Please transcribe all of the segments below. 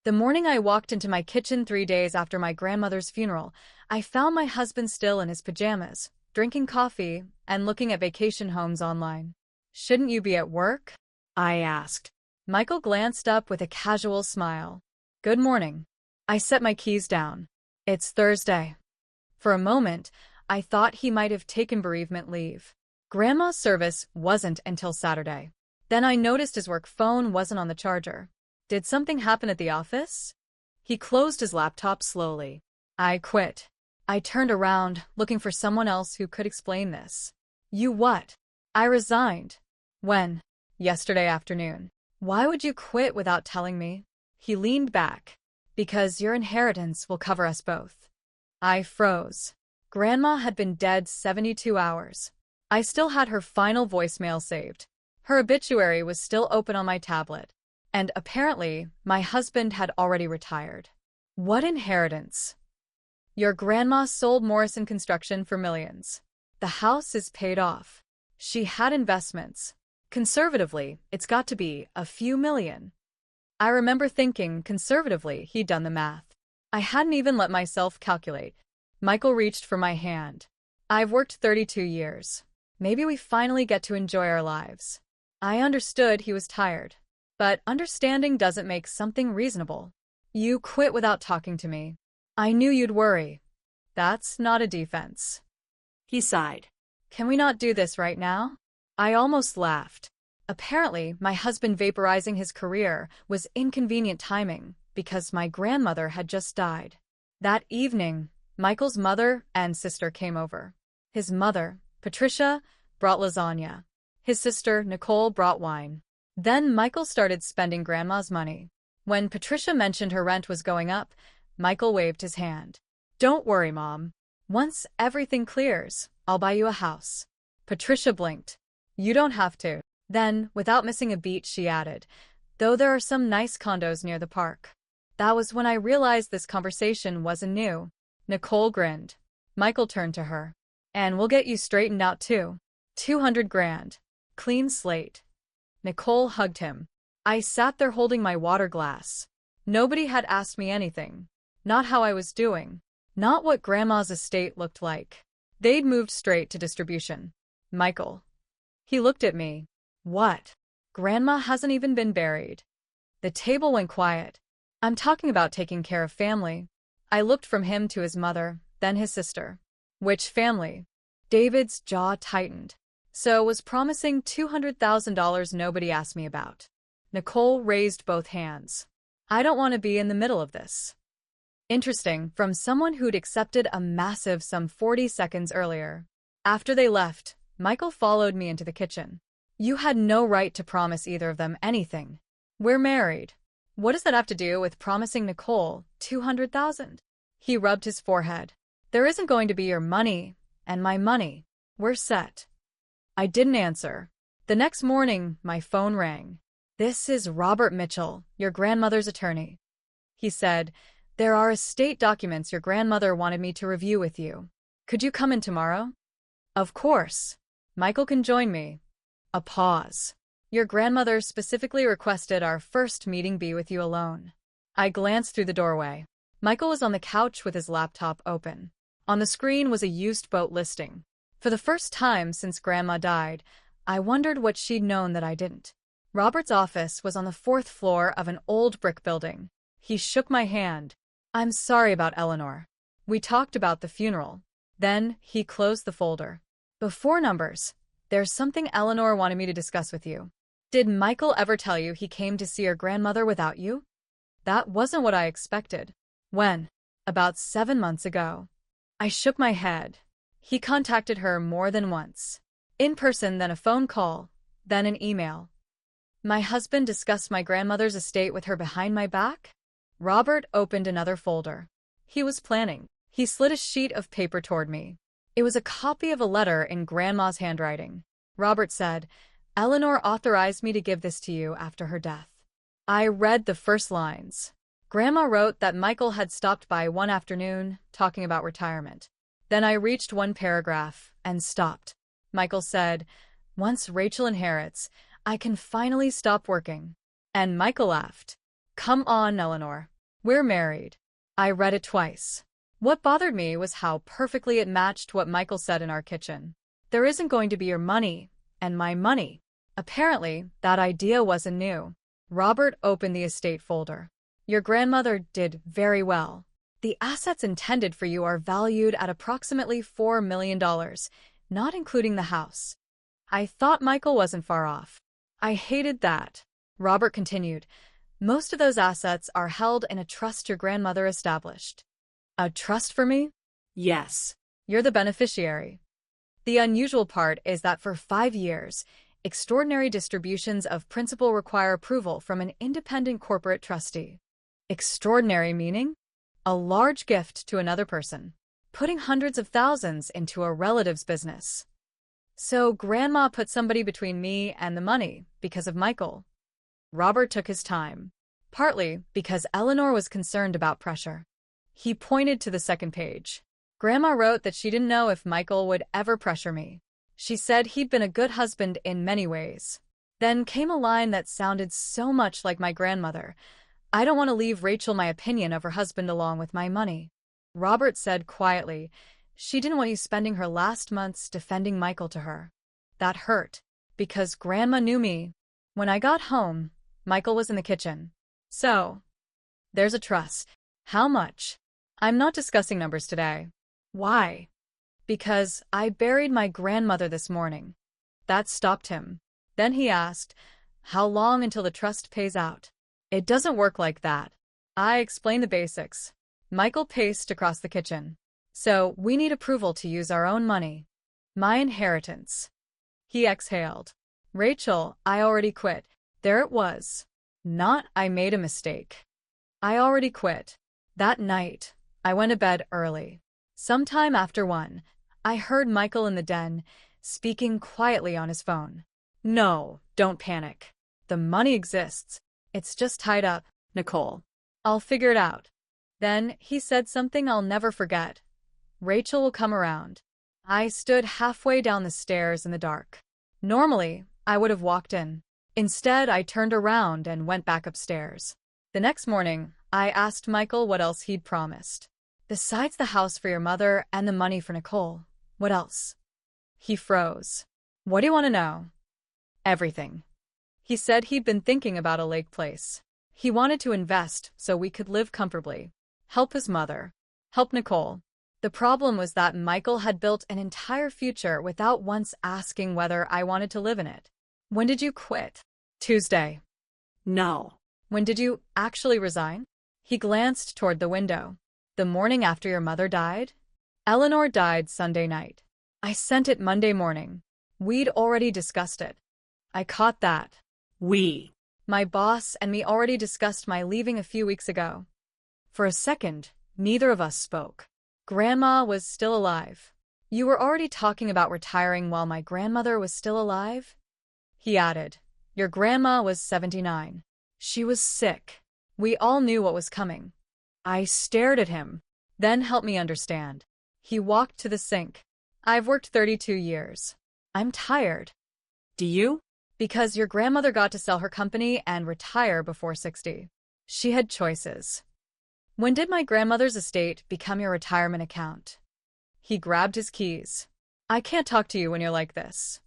The morning I walked into my kitchen 3 days after my grandmother's funeral, I found my husband still in his pajamas, drinking coffee and looking at vacation homes online. "Shouldn't you be at work?" I asked. Michael glanced up with a casual smile. "Good morning." I set my keys down. "It's Thursday." For a moment, I thought he might have taken bereavement leave. Grandma's service wasn't until Saturday. Then I noticed his work phone wasn't on the charger. Did something happen at the office? He closed his laptop slowly. "I quit." I turned around, looking for someone else who could explain this. "You what?" "I resigned." "When?" "Yesterday afternoon." "Why would you quit without telling me?" He leaned back. "Because your inheritance will cover us both." I froze. Grandma had been dead 72 hours. I still had her final voicemail saved. Her obituary was still open on my tablet. And apparently, my husband had already retired. "What inheritance?" "Your grandma sold Morrison Construction for millions. The house is paid off. She had investments. Conservatively, it's got to be a few million." I remember thinking conservatively he'd done the math. I hadn't even let myself calculate. Michael reached for my hand. "I've worked 32 years. Maybe we finally get to enjoy our lives." I understood he was tired. But understanding doesn't make something reasonable. "You quit without talking to me. I knew you'd worry." "That's not a defense." He sighed. "Can we not do this right now?" I almost laughed. Apparently, my husband vaporizing his career was inconvenient timing because my grandmother had just died. That evening, Michael's mother and sister came over. His mother, Patricia, brought lasagna. His sister, Nicole, brought wine. Then Michael started spending Grandma's money. When Patricia mentioned her rent was going up, Michael waved his hand. "Don't worry, Mom. Once everything clears, I'll buy you a house." Patricia blinked. "You don't have to." Then, without missing a beat, she added, "Though there are some nice condos near the park." That was when I realized this conversation wasn't new. Nicole grinned. Michael turned to her. "And we'll get you straightened out too. 200 grand. Clean slate." Nicole hugged him. I sat there holding my water glass. Nobody had asked me anything. Not how I was doing. Not what Grandma's estate looked like. They'd moved straight to distribution. "Michael." He looked at me. "What?" "Grandma hasn't even been buried." The table went quiet. "I'm talking about taking care of family." I looked from him to his mother, then his sister. "Which family?" David's jaw tightened. "So was promising $200,000 nobody asked me about." Nicole raised both hands. "I don't want to be in the middle of this." Interesting, from someone who'd accepted a massive sum 40 seconds earlier. After they left, Michael followed me into the kitchen. "You had no right to promise either of them anything. We're married. What does that have to do with promising Nicole 200,000? He rubbed his forehead. "There isn't going to be your money and my money. We're set." I didn't answer. The next morning, my phone rang. "This is Robert Mitchell, your grandmother's attorney." He said, "There are estate documents your grandmother wanted me to review with you. Could you come in tomorrow?" "Of course. Michael can join me." A pause. "Your grandmother specifically requested our first meeting be with you alone." I glanced through the doorway. Michael was on the couch with his laptop open. On the screen was a used boat listing. For the first time since Grandma died, I wondered what she'd known that I didn't. Robert's office was on the 4th floor of an old brick building. He shook my hand. "I'm sorry about Eleanor. We talked about the funeral." Then he closed the folder. "Before numbers, there's something Eleanor wanted me to discuss with you." "Did Michael ever tell you he came to see your grandmother without you?" That wasn't what I expected. "When?" "About 7 months ago." I shook my head. He contacted her more than once. In person, then a phone call, then an email. My husband discussed my grandmother's estate with her behind my back? Robert opened another folder. He was planning. He slid a sheet of paper toward me. It was a copy of a letter in Grandma's handwriting. Robert said, "Eleanor authorized me to give this to you after her death." I read the first lines. Grandma wrote that Michael had stopped by one afternoon, talking about retirement. Then I reached one paragraph and stopped. Michael said, "Once Rachel inherits, I can finally stop working." And Michael laughed. "Come on, Eleanor. We're married. I read it twice. What bothered me was how perfectly it matched what Michael said in our kitchen. There isn't going to be your money, and my money. Apparently, that idea wasn't new. Robert opened the estate folder. Your grandmother did very well. The assets intended for you are valued at approximately $4 million, not including the house. I thought Michael wasn't far off. I hated that. Robert continued. Most of those assets are held in a trust your grandmother established. A trust for me? Yes. You're the beneficiary. The unusual part is that for 5 years, extraordinary distributions of principal require approval from an independent corporate trustee. Extraordinary meaning? A large gift to another person, putting hundreds of thousands into a relative's business. So Grandma put somebody between me and the money because of Michael. Robert took his time, partly because Eleanor was concerned about pressure. He pointed to the second page. Grandma wrote that she didn't know if Michael would ever pressure me. She said he'd been a good husband in many ways. Then came a line that sounded so much like my grandmother. I don't want to leave Rachel my opinion of her husband along with my money. Robert said quietly, she didn't want you spending her last months defending Michael to her. That hurt, because Grandma knew me. When I got home, Michael was in the kitchen. So, there's a trust. How much? I'm not discussing numbers today. Why? Because I buried my grandmother this morning. That stopped him. Then he asked, how long until the trust pays out? It doesn't work like that. I explained the basics. Michael paced across the kitchen. So, we need approval to use our own money. My inheritance. He exhaled. Rachel, I already quit. There it was. Not, I made a mistake. I already quit. That night, I went to bed early. Sometime after 1, I heard Michael in the den, speaking quietly on his phone. No, don't panic. The money exists. It's just tied up, Nicole. I'll figure it out. Then he said something I'll never forget. Rachel will come around. I stood halfway down the stairs in the dark. Normally, I would have walked in. Instead, I turned around and went back upstairs. The next morning, I asked Michael what else he'd promised. Besides the house for your mother and the money for Nicole, what else? He froze. What do you want to know? Everything. He said he'd been thinking about a lake place. He wanted to invest so we could live comfortably, help his mother, help Nicole. The problem was that Michael had built an entire future without once asking whether I wanted to live in it. When did you quit? Tuesday. No. When did you actually resign? He glanced toward the window. The morning after your mother died? Eleanor died Sunday night. I sent it Monday morning. We'd already discussed it. I caught that. We. My boss and me already discussed my leaving a few weeks ago. For a second, neither of us spoke. Grandma was still alive. You were already talking about retiring while my grandmother was still alive? He added, your grandma was 79. She was sick. We all knew what was coming. I stared at him. Then help me understand. He walked to the sink. I've worked 32 years. I'm tired. Do you? Because your grandmother got to sell her company and retire before 60. She had choices. When did my grandmother's estate become your retirement account? He grabbed his keys. I can't talk to you when you're like this.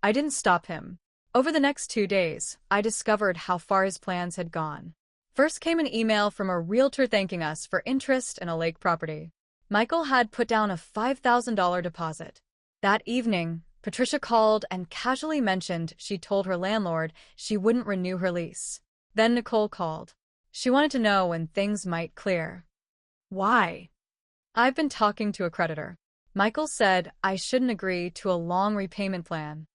I didn't stop him. Over the next 2 days, I discovered how far his plans had gone. First came an email from a realtor thanking us for interest in a lake property. Michael had put down a $5,000 deposit. That evening, Patricia called and casually mentioned she told her landlord she wouldn't renew her lease. Then Nicole called. She wanted to know when things might clear. Why? I've been talking to a creditor. Michael said I shouldn't agree to a long repayment plan.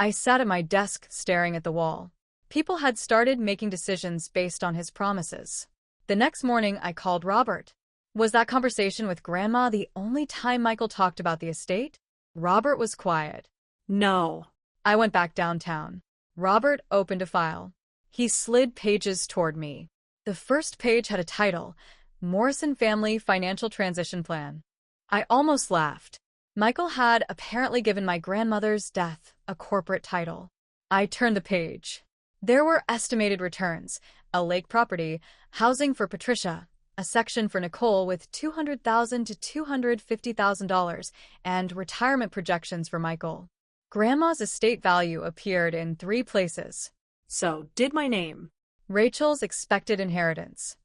I sat at my desk staring at the wall. People had started making decisions based on his promises. The next morning, I called Robert. Was that conversation with Grandma the only time Michael talked about the estate? Robert was quiet. No. I went back downtown. Robert opened a file. He slid pages toward me. The first page had a title, Morrison Family Financial Transition Plan. I almost laughed. Michael had apparently given my grandmother's death a corporate title. I turned the page. There were estimated returns, a lake property, housing for Patricia, a section for Nicole with $200,000 to $250,000, and retirement projections for Michael. Grandma's estate value appeared in 3 places. So, did my name. Rachel's expected inheritance.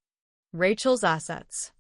Rachel's assets.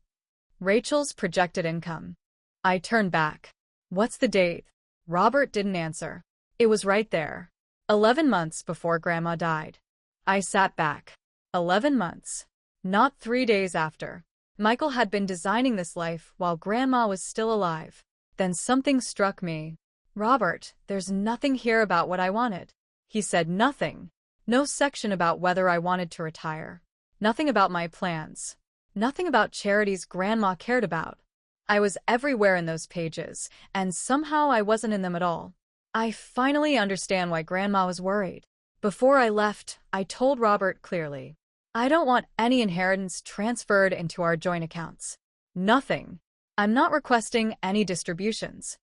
Rachel's projected income. I turned back. What's the date? Robert didn't answer. It was right there. 11 months before Grandma died. I sat back. 11 months. Not 3 days after. Michael had been designing this life while Grandma was still alive. Then something struck me. Robert, there's nothing here about what I wanted. He said nothing. No section about whether I wanted to retire. Nothing about my plans. Nothing about charities Grandma cared about. I was everywhere in those pages, and somehow I wasn't in them at all. I finally understand why Grandma was worried. Before I left, I told Robert clearly, I don't want any inheritance transferred into our joint accounts. Nothing. I'm not requesting any distributions.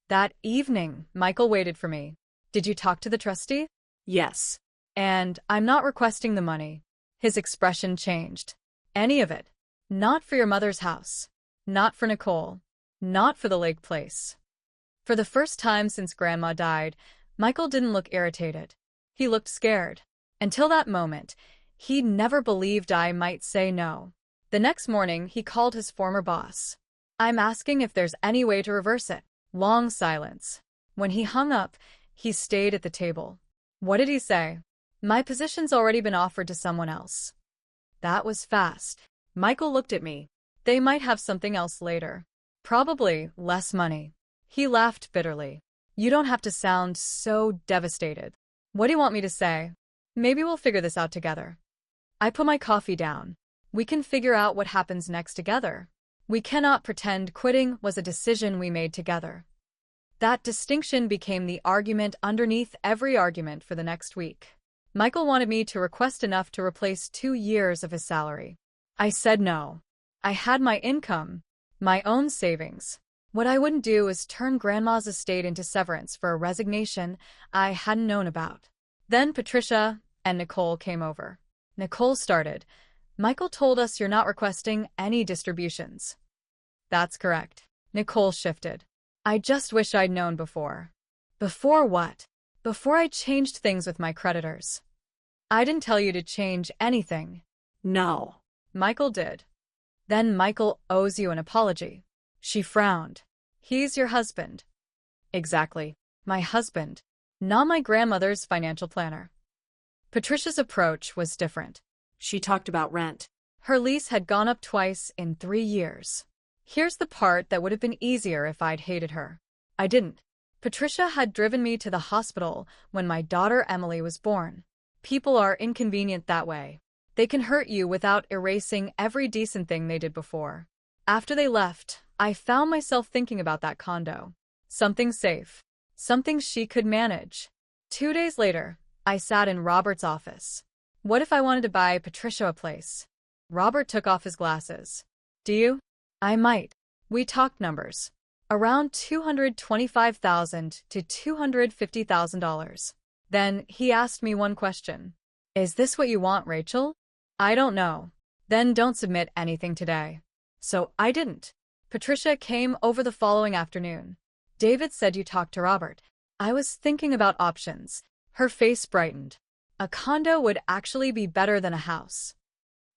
That evening, Michael waited for me. Did you talk to the trustee? Yes. And I'm not requesting the money. His expression changed. Any of it. Not for your mother's house. Not for Nicole. Not for the lake place. For the first time since Grandma died, Michael didn't look irritated. He looked scared. Until that moment, he never believed I might say no. The next morning, he called his former boss. I'm asking if there's any way to reverse it. Long silence. When he hung up, he stayed at the table. What did he say? My position's already been offered to someone else. That was fast. Michael looked at me. They might have something else later. Probably less money. He laughed bitterly. You don't have to sound so devastated. What do you want me to say? Maybe we'll figure this out together. I put my coffee down. We can figure out what happens next together. We cannot pretend quitting was a decision we made together. That distinction became the argument underneath every argument for the next week. Michael wanted me to request enough to replace 2 years of his salary. I said no. I had my income, my own savings. What I wouldn't do is turn Grandma's estate into severance for a resignation I hadn't known about. Then Patricia and Nicole came over. Nicole started. Michael told us you're not requesting any distributions. That's correct. Nicole shifted. I just wish I'd known before. Before what? Before I changed things with my creditors. I didn't tell you to change anything. No. Michael did. Then Michael owes you an apology. She frowned. He's your husband. Exactly. My husband. Not my grandmother's financial planner. Patricia's approach was different. She talked about rent. Her lease had gone up twice in 3 years. Here's the part that would have been easier if I'd hated her. I didn't. Patricia had driven me to the hospital when my daughter Emily was born. People are inconvenient that way. They can hurt you without erasing every decent thing they did before. After they left, I found myself thinking about that condo. Something safe. Something she could manage. 2 days later, I sat in Robert's office. What if I wanted to buy Patricia a place? Robert took off his glasses. Do you? I might. We talked numbers. Around $225,000 to $250,000. Then he asked me one question. Is this what you want, Rachel? I don't know. Then don't submit anything today. So I didn't. Patricia came over the following afternoon. David said you talked to Robert. I was thinking about options. Her face brightened. A condo would actually be better than a house.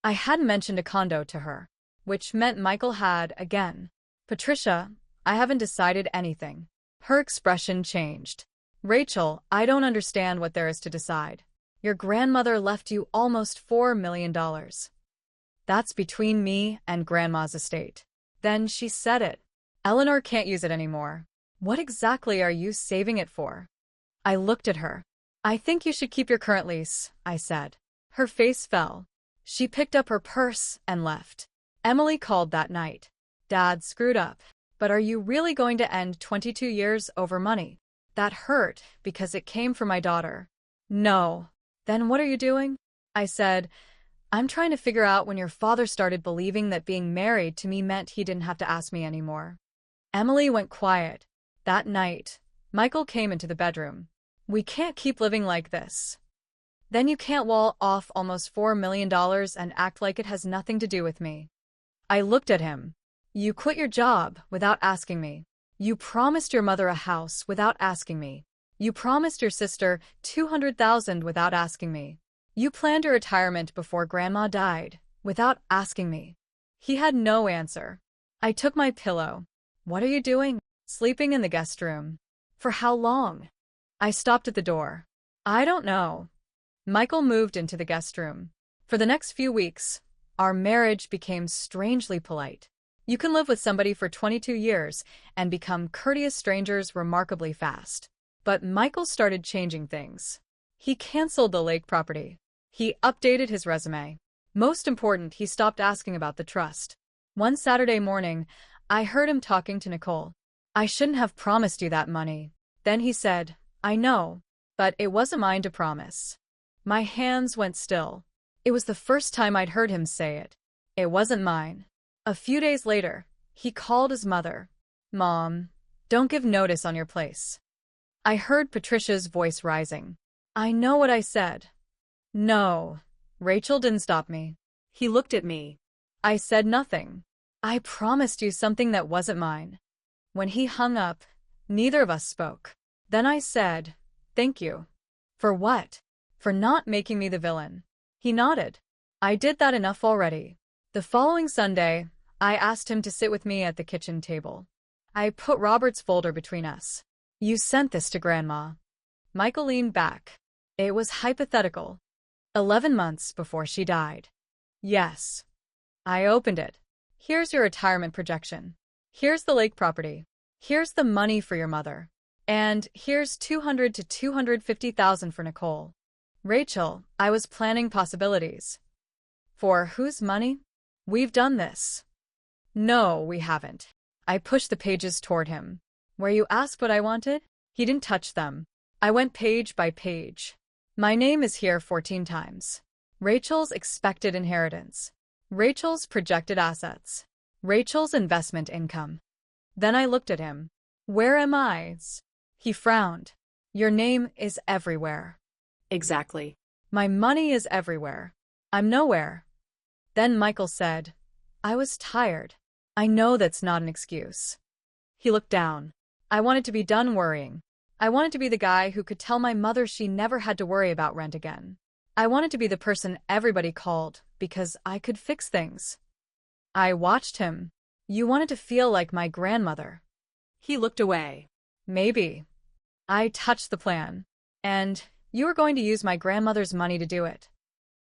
I hadn't mentioned a condo to her, which meant Michael had again. Patricia, I haven't decided anything. Her expression changed. Rachel, I don't understand what there is to decide. Your grandmother left you almost $4 million. That's between me and Grandma's estate. Then she said it. Eleanor can't use it anymore. What exactly are you saving it for? I looked at her. I think you should keep your current lease, I said. Her face fell. She picked up her purse and left. Emily called that night. Dad screwed up. But are you really going to end 22 years over money? That hurt because it came from my daughter. No. Then what are you doing? I said, I'm trying to figure out when your father started believing that being married to me meant he didn't have to ask me anymore. Emily went quiet. That night, Michael came into the bedroom. We can't keep living like this. Then you can't wall off almost $4 million and act like it has nothing to do with me. I looked at him. You quit your job without asking me. You promised your mother a house without asking me. You promised your sister $200,000 without asking me. You planned your retirement before Grandma died without asking me. He had no answer. I took my pillow. What are you doing? Sleeping in the guest room. For how long? I stopped at the door. I don't know. Michael moved into the guest room. For the next few weeks, our marriage became strangely polite. You can live with somebody for 22 years and become courteous strangers remarkably fast. But Michael started changing things. He canceled the lake property. He updated his resume. Most important, he stopped asking about the trust. One Saturday morning, I heard him talking to Nicole. I shouldn't have promised you that money. Then he said, I know, but it wasn't mine to promise. My hands went still. It was the first time I'd heard him say it. It wasn't mine. A few days later, he called his mother. Mom, don't give notice on your place. I heard Patricia's voice rising. I know what I said. No, Rachel didn't stop me. He looked at me. I said nothing. I promised you something that wasn't mine. When he hung up, neither of us spoke. Then I said, thank you. For what? For not making me the villain. He nodded. I did that enough already. The following Sunday, I asked him to sit with me at the kitchen table. I put Robert's folder between us. You sent this to Grandma. Michael leaned back. It was hypothetical. 11 months before she died. Yes. I opened it. Here's your retirement projection. Here's the lake property. Here's the money for your mother. And here's $200,000 to $250,000 for Nicole. Rachel, I was planning possibilities. For whose money? We've done this. No, we haven't. I pushed the pages toward him. Where you asked what I wanted? He didn't touch them. I went page by page. My name is here 14 times. Rachel's expected inheritance. Rachel's projected assets. Rachel's investment income. Then I looked at him. Where am I? He frowned. Your name is everywhere. Exactly. My money is everywhere. I'm nowhere. Then Michael said, I was tired. I know that's not an excuse. He looked down. I wanted to be done worrying. I wanted to be the guy who could tell my mother she never had to worry about rent again. I wanted to be the person everybody called because I could fix things. I watched him. You wanted to feel like my grandmother. He looked away. Maybe. I touched the plan. And you were going to use my grandmother's money to do it.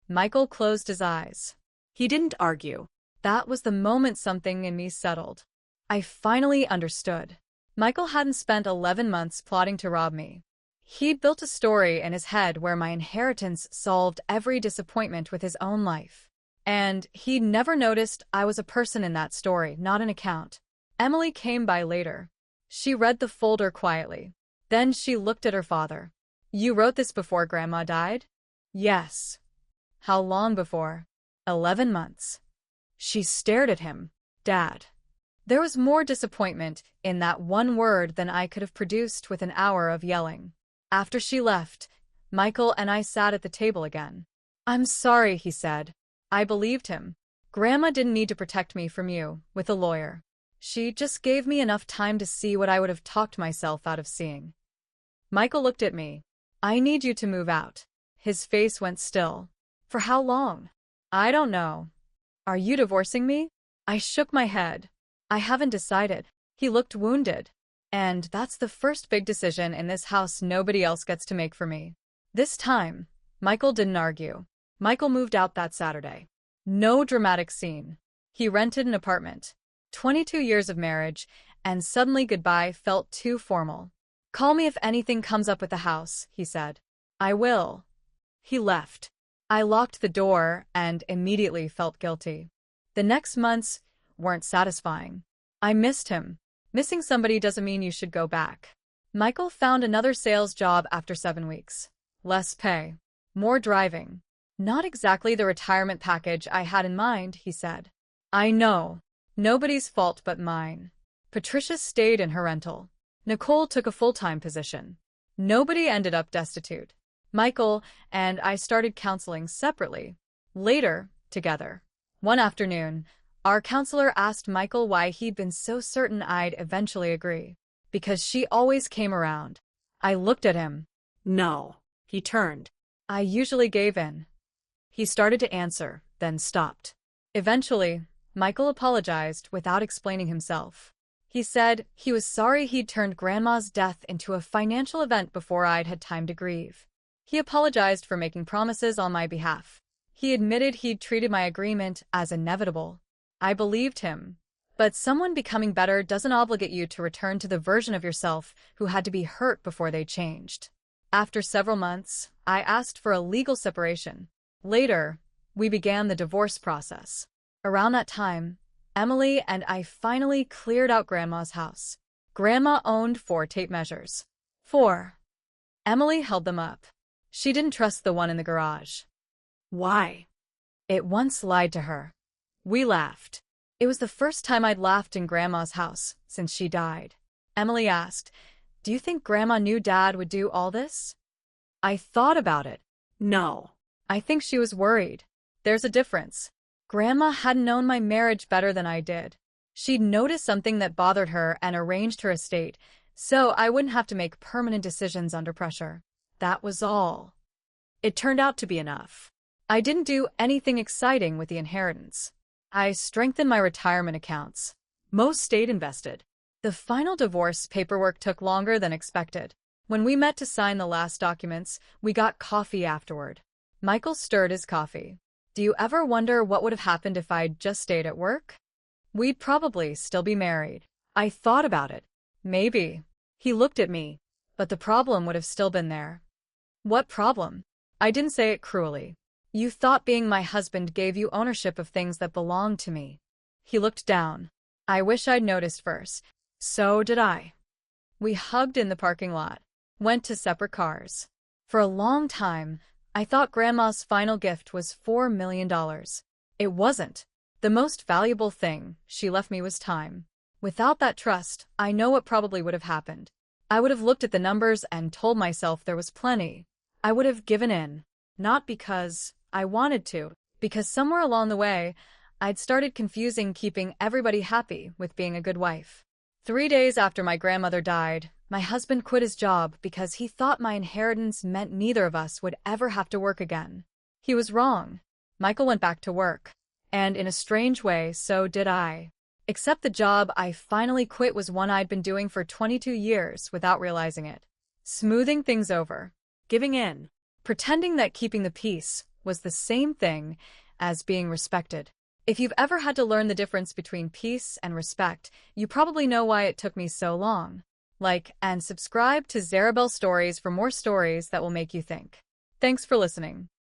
Michael closed his eyes. He didn't argue. That was the moment something in me settled. I finally understood. Michael hadn't spent 11 months plotting to rob me. He'd built a story in his head where my inheritance solved every disappointment with his own life. And he'd never noticed I was a person in that story, not an account. Emily came by later. She read the folder quietly. Then she looked at her father. You wrote this before Grandma died? Yes. How long before? 11 months. She stared at him. Dad. There was more disappointment in that one word than I could have produced with an hour of yelling. After she left, Michael and I sat at the table again. I'm sorry, he said. I believed him. Grandma didn't need to protect me from you, with a lawyer. She just gave me enough time to see what I would have talked myself out of seeing. Michael looked at me. I need you to move out. His face went still. For how long? I don't know. Are you divorcing me? I shook my head. I haven't decided. He looked wounded. And that's the first big decision in this house nobody else gets to make for me. This time, Michael didn't argue. Michael moved out that Saturday. No dramatic scene. He rented an apartment. 22 years of marriage, and suddenly goodbye felt too formal. Call me if anything comes up with the house, he said. I will. He left. I locked the door and immediately felt guilty. The next months weren't satisfying. I missed him. Missing somebody doesn't mean you should go back. Michael found another sales job after 7 weeks. Less pay. More driving. Not exactly the retirement package I had in mind, he said. I know. Nobody's fault but mine. Patricia stayed in her rental. Nicole took a full-time position. Nobody ended up destitute. Michael and I started counseling separately, later, together. One afternoon, our counselor asked Michael why he'd been so certain I'd eventually agree. Because she always came around. I looked at him. No. He turned. I usually gave in. He started to answer, then stopped. Eventually, Michael apologized without explaining himself. He said he was sorry he'd turned Grandma's death into a financial event before I'd had time to grieve. He apologized for making promises on my behalf. He admitted he'd treated my agreement as inevitable. I believed him. But someone becoming better doesn't obligate you to return to the version of yourself who had to be hurt before they changed. After several months, I asked for a legal separation. Later, we began the divorce process. Around that time, Emily and I finally cleared out Grandma's house. Grandma owned 4 tape measures. 4. Emily held them up. She didn't trust the one in the garage. Why? It once lied to her. We laughed. It was the first time I'd laughed in Grandma's house since she died. Emily asked, "Do you think Grandma knew Dad would do all this?" I thought about it. No. I think she was worried. There's a difference. Grandma hadn't known my marriage better than I did. She'd noticed something that bothered her and arranged her estate, so I wouldn't have to make permanent decisions under pressure. That was all. It turned out to be enough. I didn't do anything exciting with the inheritance. I strengthened my retirement accounts. Most stayed invested. The final divorce paperwork took longer than expected. When we met to sign the last documents, we got coffee afterward. Michael stirred his coffee. "Do you ever wonder what would have happened if I'd just stayed at work?" "We'd probably still be married." I thought about it. Maybe. He looked at me. But the problem would have still been there. "What problem?" I didn't say it cruelly. "You thought being my husband gave you ownership of things that belonged to me." He looked down. I wish I'd noticed first. So did I. We hugged in the parking lot. Went to separate cars. For a long time, I thought Grandma's final gift was $4 million. It wasn't. The most valuable thing she left me was time. Without that trust, I know what probably would have happened. I would have looked at the numbers and told myself there was plenty. I would have given in. Not because I wanted to, because somewhere along the way, I'd started confusing keeping everybody happy with being a good wife. 3 days after my grandmother died, my husband quit his job because he thought my inheritance meant neither of us would ever have to work again. He was wrong. Michael went back to work. And in a strange way, so did I. Except the job I finally quit was one I'd been doing for 22 years without realizing it. Smoothing things over. Giving in. Pretending that keeping the peace was the same thing as being respected. If you've ever had to learn the difference between peace and respect, you probably know why it took me so long. Like and subscribe to Zarabell Stories for more stories that will make you think. Thanks for listening.